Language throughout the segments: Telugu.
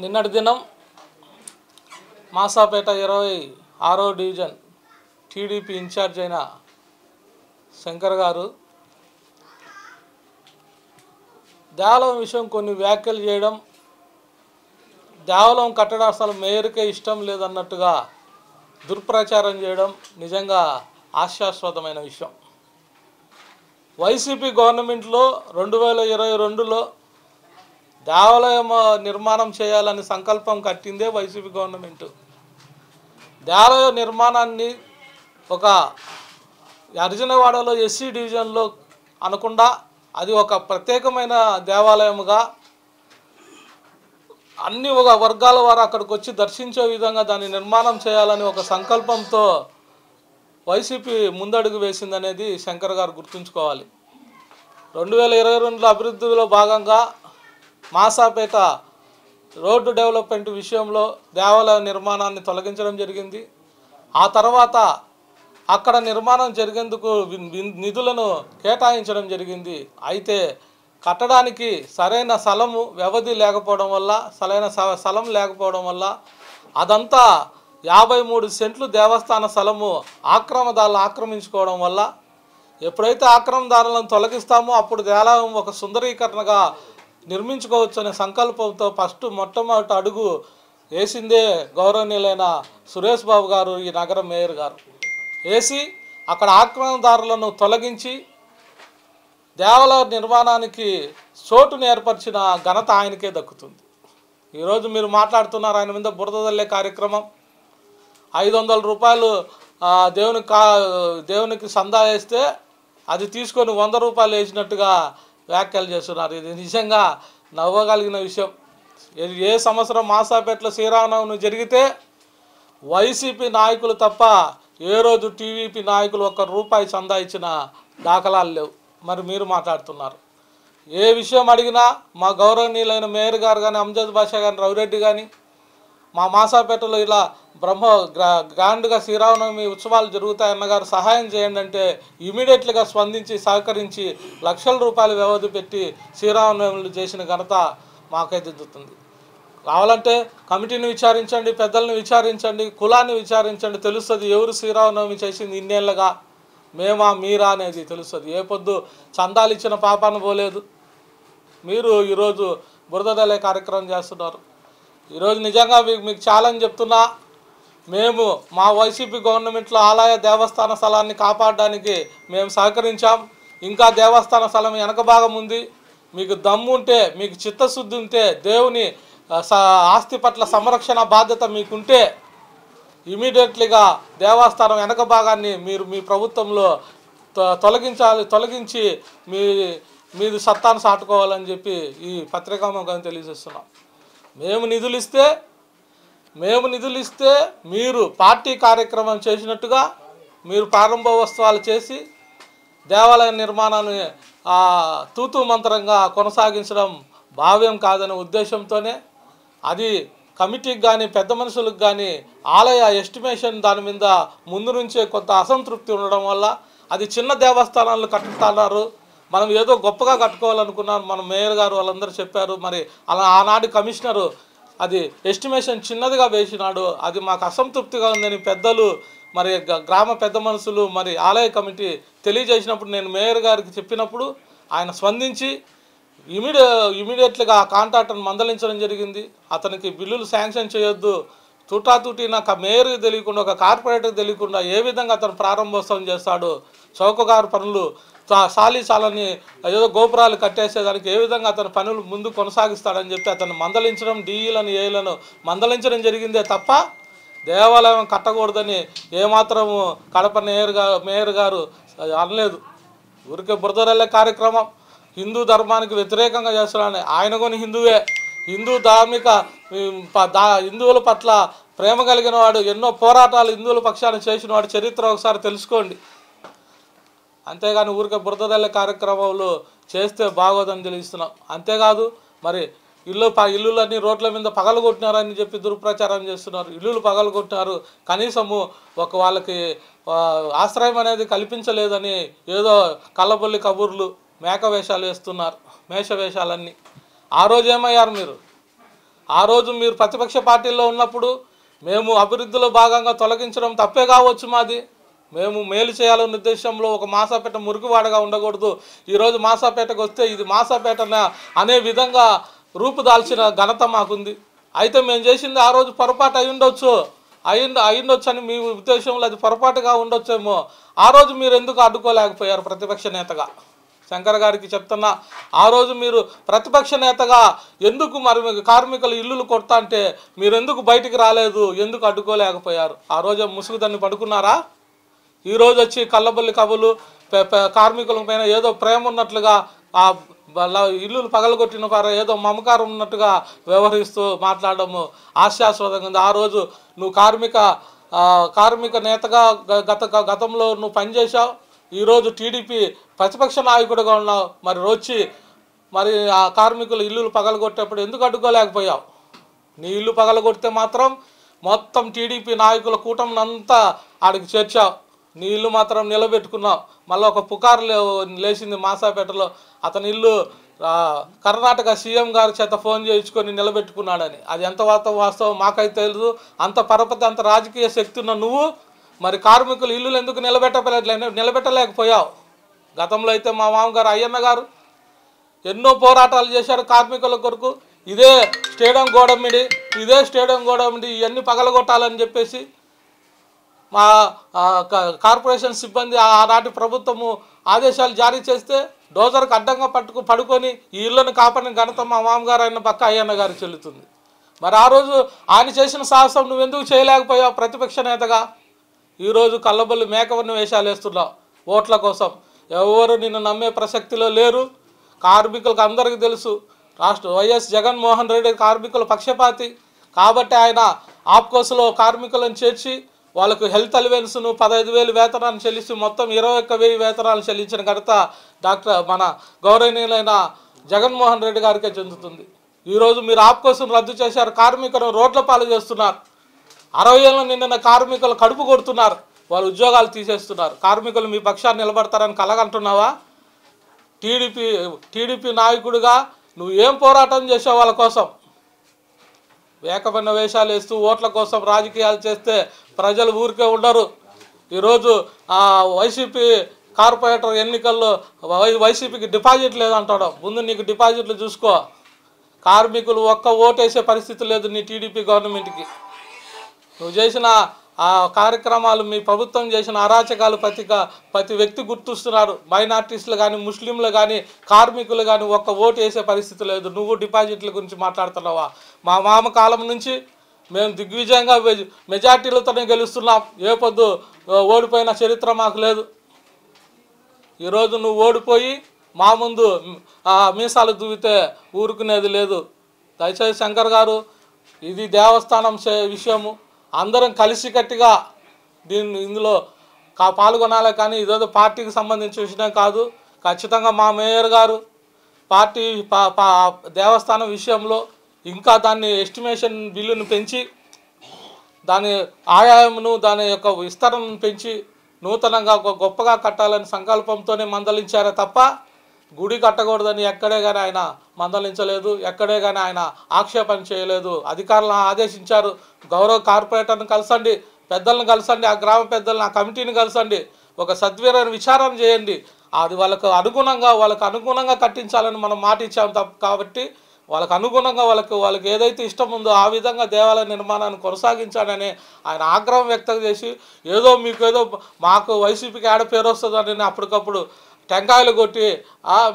నిన్నటి దినం మాసాపేట 26వ డివిజన్ టీడీపీ ఇన్ఛార్జ్ అయిన శంకర్ గారు దేవాలయం విషయం కొన్ని వ్యాఖ్యలు చేయడం, దేవాలయం కట్టడం అసలు మేయర్కే ఇష్టం లేదన్నట్టుగా దుర్ప్రచారం చేయడం నిజంగా హాస్యాస్పదమైన విషయం. వైసీపీ గవర్నమెంట్లో 2022లో దేవాలయం నిర్మాణం చేయాలని సంకల్పం కట్టిందే వైసీపీ గవర్నమెంట్. దేవాలయ నిర్మాణాన్ని ఒక అర్జునవాడలో ఎస్సీ డివిజన్లో అనకుండా అది ఒక ప్రత్యేకమైన దేవాలయముగా అన్ని ఒక వర్గాల వారు అక్కడికి వచ్చి దర్శించే విధంగా దాన్ని నిర్మాణం చేయాలని ఒక సంకల్పంతో వైసీపీ ముందడుగు వేసిందనేది శంకర్ గారు గుర్తుంచుకోవాలి. 2022లో అభివృద్ధిలో భాగంగా మాసాపేట రోడ్డు డెవలప్మెంట్ విషయంలో దేవాలయ నిర్మాణాన్ని తొలగించడం జరిగింది. ఆ తర్వాత అక్కడ నిర్మాణం జరిగేందుకు నిధులను కేటాయించడం జరిగింది. అయితే కట్టడానికి సరైన స్థలము వ్యవధి లేకపోవడం వల్ల, స్థలం లేకపోవడం వల్ల అదంతా 53 సెంట్లు దేవస్థాన స్థలము ఆక్రమదారులు ఆక్రమించుకోవడం వల్ల ఎప్పుడైతే ఆక్రమదారులను తొలగిస్తామో అప్పుడు దేవాలయం ఒక సుందరీకరణగా నిర్మించుకోవచ్చు అనే సంకల్పంతో మొట్టమొదటి అడుగు వేసిందే గౌరవనీయులైన సురేష్ బాబు గారు, ఈ నగర మేయర్ గారు వేసి అక్కడ ఆక్రమణదారులను తొలగించి దేవాలయ నిర్మాణానికి చోటును ఏర్పరిచిన ఘనత ఆయనకే దక్కుతుంది. ఈరోజు మీరు మాట్లాడుతున్నారు ఆయన మీద బురద జల్లే కార్యక్రమం. 500 రూపాయలు దేవునికి సందా వేస్తే అది తీసుకొని 100 రూపాయలు వేసినట్టుగా వ్యాఖ్యలు చేస్తున్నారు. ఇది నిజంగా నవ్వగలిగిన విషయం. ఏ సంవత్సరం మాసాపేటలో శ్రీరామనవమి జరిగితే వైసీపీ నాయకులు తప్ప ఏ రోజు టీడీపీ నాయకులు ₹1 చందా ఇచ్చిన దాఖలాలు లేవు. మరి మీరు మాట్లాడుతున్నారు. ఏ విషయం అడిగినా మా గౌరవనీయులైన మేయర్ గారు కానీ, అంజద్ బాషా కానీ, రవిరెడ్డి కానీ మా మాసాపేటలో ఇలా గ్రాండ్గా శ్రీరామనవమి ఉత్సవాలు జరుగుతాయన్న గారు సహాయం చేయండి అంటే ఇమీడియట్గా స్పందించి సహకరించి లక్షల రూపాయలు వ్యవధి పెట్టి శ్రీరామనవమిలు చేసిన ఘనత మాకే దిద్దుతుంది. కావాలంటే కమిటీని విచారించండి, పెద్దలను విచారించండి, కులాన్ని విచారించండి, తెలుస్తుంది ఎవరు శ్రీరామనవమి చేసింది ఇన్నేళ్ళగా, మేమా మీరా అనేది తెలుస్తుంది. ఏ పొద్దు చందాలు ఇచ్చిన పాపాను పోలేదు. మీరు ఈరోజు బురదలే కార్యక్రమం చేస్తున్నారు. ఈరోజు నిజంగా మీకు ఛాలెంజ్ చెప్తున్నా, మేము మా వైసీపీ గవర్నమెంట్లో ఆలయ దేవస్థాన స్థలాన్ని కాపాడడానికి మేము సహకరించాం. ఇంకా దేవస్థాన స్థలం వెనక భాగం ఉంది. మీకు దమ్ము ఉంటే, మీకు చిత్తశుద్ధి ఉంటే, దేవుని ఆస్తి పట్ల సంరక్షణ బాధ్యత మీకుంటే ఇమీడియట్లీగా దేవస్థానం వెనక భాగాన్ని మీరు మీ ప్రభుత్వంలో తొలగించి మీరు సత్తాను సాటుకోవాలని చెప్పి ఈ పత్రికాముఖంగా తెలియజేస్తున్నాం. మేము నిధులు ఇస్తే మీరు పార్టీ కార్యక్రమం చేసినట్టుగా మీరు ప్రారంభోత్సవాలు చేసి దేవాలయ నిర్మాణాన్ని తూతూ మంత్రంగా కొనసాగించడం భావ్యం కాదనే ఉద్దేశంతోనే అది కమిటీకి కానీ పెద్ద మనుషులకు కానీ ఆలయ ఎస్టిమేషన్ దాని మీద ముందు నుంచే కొంత అసంతృప్తి ఉండడం వల్ల అది చిన్న దేవస్థానాలు కట్టుతున్నారు. మనం ఏదో గొప్పగా కట్టుకోవాలనుకున్నాం. మన మేయర్ గారు వాళ్ళందరూ చెప్పారు. మరి అలా ఆనాటి కమిషనరు అది ఎస్టిమేషన్ చిన్నదిగా వేసినాడు. అది మాకు అసంతృప్తిగా ఉందని పెద్దలు, మరి గ్రామ పెద్ద మనుషులు, మరి ఆలయ కమిటీ తెలియజేసినప్పుడు నేను మేయర్ గారికి చెప్పినప్పుడు ఆయన స్పందించి ఇమీడియట్గా ఆ కాంట్రాక్టర్ని మందలించడం జరిగింది. అతనికి బిల్లులు శాంక్షన్ చేయొద్దు, తూటాతూటి నాకు మేయర్కి తెలియకుండా, ఒక కార్పొరేటర్కి తెలియకుండా ఏ విధంగా అతను ప్రారంభోత్సవం చేస్తాడు, చౌకగారు పనులు చాలని ఏదో గోపురాలు కట్టేసేదానికి ఏ విధంగా అతని పనులు ముందు కొనసాగిస్తాడని చెప్పి అతను మందలించడం, డీఈలను ఏలను మందలించడం జరిగిందే తప్ప దేవాలయం కట్టకూడదని ఏమాత్రము కడప మేయర్ గారు అనలేదు. ఊరికే బురదలే కార్యక్రమం హిందూ ధర్మానికి వ్యతిరేకంగా చేస్తున్నాడని. ఆయన కొని హిందువే, హిందువుల పట్ల ప్రేమ కలిగిన వాడు, ఎన్నో పోరాటాలు హిందువుల పక్షాన్ని చేసిన వాడు చరిత్ర ఒకసారి తెలుసుకోండి. అంతేగాని ఊరికే బురదలే కార్యక్రమాలు చేస్తే బాగోదని తెలుస్తున్నాం. అంతేకాదు మరి ఇల్లులన్నీ రోడ్ల మీద పగలగొట్టినారని చెప్పి దుర్ప్రచారం చేస్తున్నారు. ఇల్లులు పగలగొట్టినారు, కనీసము వాళ్ళకి ఆశ్రయం అనేది కల్పించలేదని ఏదో కళ్ళబొల్లి కబుర్లు, మేక వేషాలు వేస్తున్నారు, మేష వేషాలన్నీ. ఆ రోజు ఏమయ్యారు మీరు? ఆ రోజు మీరు ప్రతిపక్ష పార్టీల్లో ఉన్నప్పుడు మేము అభివృద్ధిలో భాగంగా తొలగించడం తప్పే కావచ్చు మాది. మేము మేలు చేయాలనే ఉద్దేశంలో ఒక మాసాపేట మురికివాడగా ఉండకూడదు. ఈరోజు మాసాపేటకు వస్తే ఇది మాసాపేట అనే విధంగా రూపుదాల్చిన ఘనత మాకుంది. అయితే మేము చేసింది ఆ రోజు పొరపాటు అయ్యుండొచ్చు అని మీ ఉద్దేశంలో అది పొరపాటుగా ఉండొచ్చేమో. ఆ రోజు మీరు ఎందుకు అడ్డుకోలేకపోయారు ప్రతిపక్ష నేతగా? శంకర్ గారికి చెప్తున్నా, ఆ రోజు మీరు ప్రతిపక్ష నేతగా ఎందుకు మరి కార్మికుల ఇల్లులు కొడతా అంటే మీరు ఎందుకు బయటికి రాలేదు? ఎందుకు అడ్డుకోలేకపోయారు? ఆ రోజు ముసుగుదాన్ని పడుకున్నారా? ఈరోజు వచ్చి కళ్ళబొల్లి కబులు కార్మికుల పైన ఏదో ప్రేమ ఉన్నట్లుగా ఆ ఇల్లులు పగలగొట్టిన వారు ఏదో మమకారం ఉన్నట్టుగా వ్యవహరిస్తూ మాట్లాడము హాస్యాస్పదంగా ఉంది. ఆ రోజు నువ్వు కార్మిక నేతగా గతంలో నువ్వు పనిచేశావు. ఈరోజు టీడీపీ ప్రతిపక్ష నాయకుడిగా ఉన్నావు. మరి వచ్చి మరి ఆ కార్మికులు ఇల్లులు పగలగొట్టేప్పుడు ఎందుకు అడ్డుకోలేకపోయావు? నీ ఇల్లు పగలగొడితే మాత్రం మొత్తం టీడీపీ నాయకుల కూటమిని అంతా ఆడికి చేర్చావు. నీ ఇల్లు మాత్రం నిలబెట్టుకున్నావు. మళ్ళీ ఒక పుకారు లేచింది మాసాపేటలో, అతని ఇల్లు కర్ణాటక సీఎం గారి చేత ఫోన్ చేయించుకొని నిలబెట్టుకున్నాడని. అది ఎంత వాస్తవం మాకైతే తెలుసు. అంత పరపతి, అంత రాజకీయ శక్తి ఉన్న నువ్వు మరి కార్మికులు ఇల్లులు ఎందుకు నిలబెట్టలేకపోయావు? గతంలో అయితే మా మామగారు అయ్యన్న గారు ఎన్నో పోరాటాలు చేశారు కార్మికుల కొరకు. ఇదే స్టేడియం గోడమిడి ఇవన్నీ పగలగొట్టాలని చెప్పేసి మా కార్పొరేషన్ సిబ్బంది ఆనాటి ప్రభుత్వము ఆదేశాలు జారీ చేస్తే డోజర్కి అడ్డంగా పడుకొని ఈ ఇళ్లను కాపాడిన ఘనత మా మామగారు అయిన పక్క అయ్యన్న గారు చెల్లుతుంది. మరి ఆ రోజు ఆయన చేసిన సాహసం నువ్వెందుకు చేయలేకపోయావు ప్రతిపక్ష నేతగా? ఈరోజు కళ్ళబొల్లి మేకవన్ని వేషాలు వేస్తున్నావు ఓట్ల కోసం. ఎవరు నిన్ను నమ్మే ప్రసక్తిలో లేరు. కార్మికులకు అందరికీ తెలుసు, వైఎస్ జగన్మోహన్ రెడ్డి కార్మికుల పక్షపాతి కాబట్టి ఆయన ఆప్కోస్లో కార్మికులను చేర్చి వాళ్ళకు హెల్త్ అలవెన్స్ను 15,000 వేతనాన్ని చెల్లిస్తూ మొత్తం 21,000 వేతనాలు చెల్లించిన ఘనత మన గౌరవనీయులైన జగన్మోహన్ రెడ్డి గారికే చెందుతుంది. ఈరోజు మీరు ఆప్కోస్ను రద్దు చేశారు, కార్మికులను రోడ్ల పాలు చేస్తున్నారు. 60 ఏళ్ళు నిండిన కార్మికులు కడుపు కొడుతున్నారు, వాళ్ళ ఉద్యోగాలు తీసేస్తున్నారు. కార్మికులు మీ పక్షాన్ని నిలబడతారని కలగంటున్నావా? టీడీపీ నాయకుడిగా నువ్వు ఏం పోరాటం చేసావు వాళ్ళ కోసం? వేకమైన వేషాలు వేస్తూ ఓట్ల కోసం రాజకీయాలు చేస్తే ప్రజలు ఊరికే ఉండరు. ఈరోజు వైసీపీ కార్పొరేటర్ ఎన్నికల్లో వైసీపీకి డిపాజిట్ లేదంటాడు. ముందు నీకు డిపాజిట్లు చూసుకో. కార్మికులు ఒక్క ఓటేసే పరిస్థితి లేదు నీ టీడీపీ గవర్నమెంట్కి. నువ్వు చేసిన ఆ కార్యక్రమాలు, మీ ప్రభుత్వం చేసిన అరాచకాలు ప్రతి వ్యక్తి గుర్తిస్తున్నారు. మైనార్టీస్లు కానీ, ముస్లింలు కానీ, కార్మికులు కానీ ఒక్క ఓటు వేసే పరిస్థితి లేదు. నువ్వు డిపాజిట్ల గురించి మాట్లాడుతున్నావా? మా మామ కాలం నుంచి మేము దిగ్విజయంగా మెజార్టీలతోనే గెలుస్తున్నాం. ఏ పొద్దు ఓడిపోయిన చరిత్ర మాకు లేదు. ఈరోజు నువ్వు ఓడిపోయి మా ముందు మీసాలు దువ్వితే ఊరుకునేది లేదు. దయచేసి శంకర్ గారు, ఇది దేవస్థానం విషయము. అందరం కలిసికట్టుగా ఇందులో పాల్గొనాలి. కానీ ఇదేదో పార్టీకి సంబంధించిన విషయం కాదు. ఖచ్చితంగా మా మేయర్ గారు పార్టీ దేవస్థానం విషయంలో ఇంకా దాన్ని ఎస్టిమేషన్ బిల్లును పెంచి దాని ఆయామును, దాని యొక్క విస్తరణను పెంచి నూతనంగా గొప్పగా కట్టాలని సంకల్పంతోనే మందలించారే తప్ప గుడి కట్టకూడదని ఎక్కడే కానీ ఆయన మందలించలేదు, ఎక్కడే కానీ ఆయన ఆక్షేపణ చేయలేదు. అధికారులను ఆదేశించారు, గౌరవ కార్పొరేటర్ని కలసండి, పెద్దలను కలసండి, ఆ గ్రామ పెద్దలను, ఆ కమిటీని కలసండి, ఒక సద్విరమైన విచారణ చేయండి. అది వాళ్ళకు అనుగుణంగా కట్టించాలని మనం మాట ఇచ్చాం కాబట్టి వాళ్ళకు అనుగుణంగా వాళ్ళకి ఏదైతే ఇష్టం ఉందో ఆ విధంగా దేవాలయ నిర్మాణాన్ని కొనసాగించాలని ఆయన ఆగ్రహం వ్యక్తం చేసి మాకు వైసీపీకి ఆడ పేరు వస్తుందని అప్పటికప్పుడు టెంకాయలు కొట్టి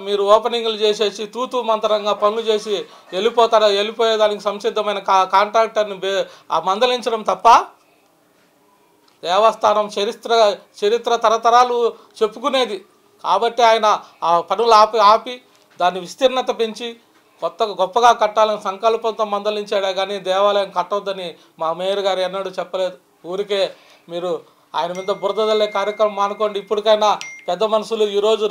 మీరు ఓపెనింగ్లు చేసేసి తూతూ మంతరంగా పనులు చేసి వెళ్ళిపోయేదానికి సంసిద్ధమైన కాంట్రాక్టర్ని మందలించడం తప్ప దేవస్థానం చరిత్ర తరతరాలు చెప్పుకునేది కాబట్టి ఆయన ఆ పనులు ఆపి దాన్ని విస్తీర్ణత పెంచి గొప్పగా కట్టాలని సంకల్పంతో మందలించాడే కానీ దేవాలయం కట్టవద్దని మా మేయర్ గారు ఎన్నడూ చెప్పలేదు. ఊరికే మీరు ఆయన మీద బురదల్లే కార్యక్రమం మానుకోండి. ఇప్పటికైనా ఈరోజు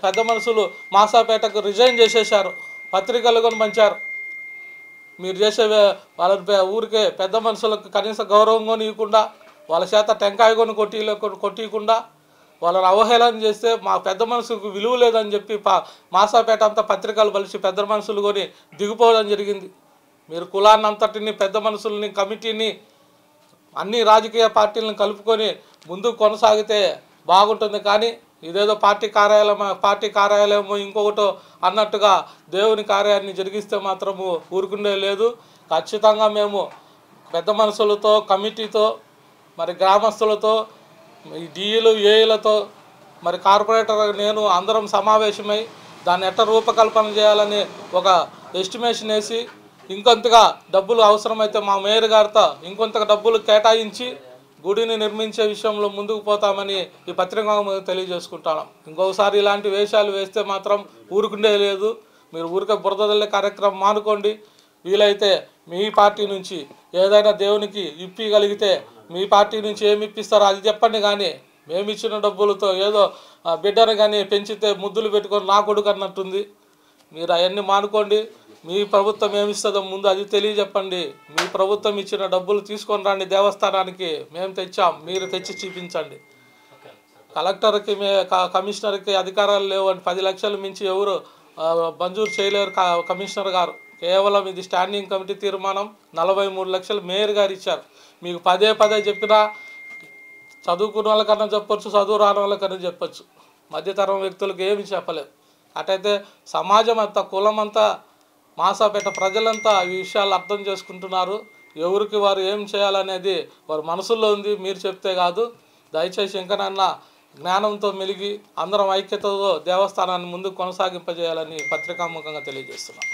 పెద్ద మనుషులు మాసాపేటకు రిజైన్ చేసేశారు, పత్రికలు కొని పంచారు. మీరు చేసే వాళ్ళ ఊరికే పెద్ద మనుషులకు కనీస గౌరవం కొని ఇవ్వకుండా, వాళ్ళ చేత టెంకాయ కొని కొట్టియకుండా వాళ్ళని అవహేళన చేస్తే మా పెద్ద మనుషులకు విలువ లేదని చెప్పి మాసాపేట అంతా పత్రికలు కలిసి పెద్ద మనుషులు కొని దిగిపోవడం జరిగింది. మీరు కులాన్ని అంతటిని పెద్ద మనుషుల్ని కమిటీని అన్ని రాజకీయ పార్టీలను కలుపుకొని ముందుకు కొనసాగితే బాగుంటుంది. కానీ ఇదేదో పార్టీ కార్యాలయము ఇంకొకటో అన్నట్టుగా దేవుని కార్యాన్ని జరిగిస్తే మాత్రము ఊరుకుండే లేదు. ఖచ్చితంగా మేము పెద్ద మనుషులతో కమిటీతో మరి గ్రామస్తులతో ఈ డిఈలు ఏఈలతో మరి కార్పొరేటర్ నేను అందరం సమావేశమై దాన్ని ఎట్ట రూపకల్పన చేయాలని ఒక ఎస్టిమేషన్ వేసి ఇంకొంతగా డబ్బులు అవసరమైతే మా మేయర్ గారితో ఇంకొంతగా డబ్బులు కేటాయించి గుడిని నిర్మించే విషయంలో ముందుకు పోతామని ఈ పత్రిక తెలియజేసుకుంటాను. ఇంకొకసారి ఇలాంటి వేషాలు వేస్తే మాత్రం ఊరుకుండే లేదు. మీరు ఊరికే బురదల్లే కార్యక్రమం మానుకోండి. వీలైతే మీ పార్టీ నుంచి ఏదైనా దేవునికి ఇప్పగలిగితే మీ పార్టీ నుంచి ఏమి ఇప్పిస్తారో అది చెప్పండి. కానీ మేము ఇచ్చిన డబ్బులతో ఏదో బిడ్డను కానీ పెంచితే ముద్దులు పెట్టుకొని నా కొడుకు అన్నట్టుంది. మీరు అవన్నీ మానుకోండి. మీ ప్రభుత్వం ఏమిస్తుందో ముందు అది తెలియజెప్పండి. మీ ప్రభుత్వం ఇచ్చిన డబ్బులు తీసుకొని రండి దేవస్థానానికి, మేము తెచ్చాం, మీరు తెచ్చి చూపించండి. కలెక్టర్కి కమిషనర్కి అధికారాలు లేవు అని 10 లక్షలు మించి ఎవరు మంజూరు చేయలేరు కమిషనర్ గారు. కేవలం ఇది స్టాండింగ్ కమిటీ తీర్మానం. 43 లక్షలు మేయర్ గారు ఇచ్చారు. మీకు పదే చెప్పినా చదువుకున్న వాళ్ళకన్నా చెప్పొచ్చు, చదువు రాని వాళ్ళకన్నా చెప్పొచ్చు, మధ్యతరం వ్యక్తులకు ఏమి చెప్పలేదు. అటైతే సమాజం అంతా కులం అంతా మాసాపేట ప్రజలంతా ఈ విషయాలు అర్థం చేసుకుంటున్నారు. ఎవరికి వారు ఏం చేయాలనేది వారి మనసుల్లో ఉంది, మీరు చెప్తే కాదు. దయచేసి ఇంకనన్నా జ్ఞానంతో మెలిగి అందరం ఐక్యతతో దేవస్థానాన్ని ముందుకు కొనసాగింపజేయాలని పత్రికాముఖంగా తెలియజేస్తున్నాం.